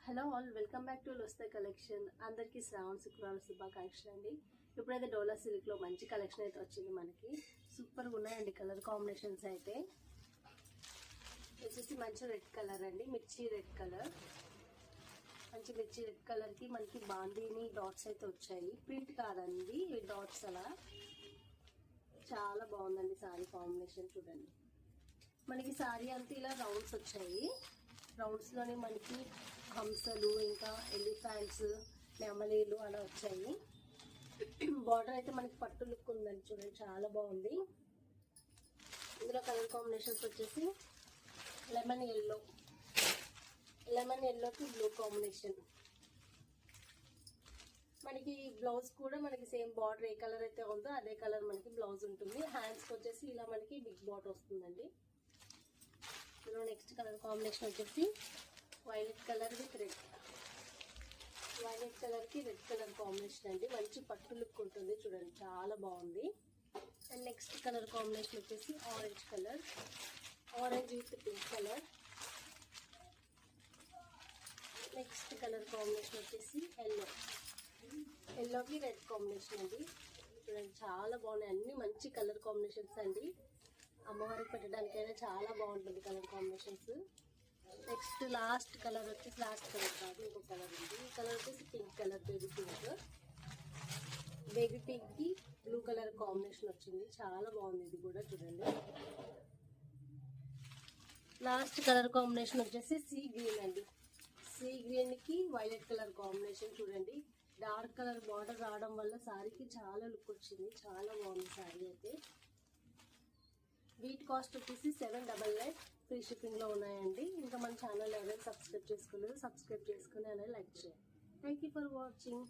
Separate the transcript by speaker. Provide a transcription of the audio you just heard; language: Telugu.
Speaker 1: Hello all, welcome back to లోస్తే కలెక్షన్. అందరికీ శ్రావణ శుక్రవారం శుభాకాంక్షలు అండి. ఇప్పుడైతే డోలా సిల్క్లో మంచి కలెక్షన్ అయితే వచ్చింది. మనకి సూపర్గా ఉన్నాయండి కలర్ కాంబినేషన్స్ అయితే. వచ్చేసి మంచి రెడ్ కలర్ అండి, మిర్చి రెడ్ కలర్. మంచి మిర్చి రెడ్ కలర్కి మనకి బాందీని డాట్స్ అయితే వచ్చాయి. ప్రింట్ కాదండి, డాట్స్ అలా. చాలా బాగుందండి సారీ కాంబినేషన్. చూడండి, మనకి సారీ అంతా ఇలా రౌండ్స్ వచ్చాయి. రౌండ్స్లోనే మనకి హంసలు, ఇంకా ఎలిఫెంట్స్, నెమలీలు అలా వచ్చాయి. బార్డర్ అయితే మనకి పట్టు లుక్ ఉందండి. చూడండి, చాలా బాగుంది. ఇందులో కలర్ కాంబినేషన్స్ వచ్చేసి లెమన్ ఎల్లోకి బ్లూ కాంబినేషన్. మనకి బ్లౌజ్ కూడా మనకి సేమ్ బార్డర్ ఏ కలర్ అయితే ఉందో అదే కలర్ మనకి బ్లౌజ్ ఉంటుంది. హ్యాండ్స్కి వచ్చేసి ఇలా మనకి బిగ్ బార్డర్ వస్తుందండి. ఇందులో నెక్స్ట్ కలర్ కాంబినేషన్ వచ్చేసి violet colour with red. Violet కలర్కి రెడ్ కలర్ కాంబినేషన్ అండి. మంచి పట్టు లుక్ ఉంటుంది. చూడండి, చాలా బాగుంది. అండ్ నెక్స్ట్ కలర్ కాంబినేషన్ వచ్చేసి orange colour, orange with pink colour. Next colour combination వచ్చేసి ఎల్లోకి రెడ్ కాంబినేషన్ అండి. చూడండి, చాలా బాగున్నాయి. అన్ని మంచి కలర్ కాంబినేషన్స్ అండి. అమ్మవారికి పెట్టడానికైనా చాలా బాగుంటుంది colour combinations. Next last colour వచ్చేసి, లాస్ట్ కలర్ కాదు, ఇంకో కలర్ ఉంది. ఈ కలర్ వచ్చేసి పింక్ కలర్, బేబీ పింక్కి బ్లూ కలర్ కాంబినేషన్ వచ్చింది. చాలా బాగుంది ఇది కూడా. చూడండి, లాస్ట్ కలర్ కాంబినేషన్ వచ్చేసి సీ గ్రీన్ అండి. సీ గ్రీన్కి వైలెట్ కలర్ కాంబినేషన్. చూడండి, డార్క్ కలర్ బార్డర్ రావడం వల్ల శారీకి చాలా లుక్ వచ్చింది. చాలా బాగుంది శారీ అయితే. వీటి కాస్ట్ వచ్చేసి 799. ఫ్రీ షిప్పింగ్లో ఉన్నాయండి. ఇంకా మన ఛానల్ ఎవరైనా సబ్స్క్రైబ్ చేసుకోలేదు, సబ్స్క్రైబ్ చేసుకుని అనేది లైక్ చేయండి. Thank you for watching.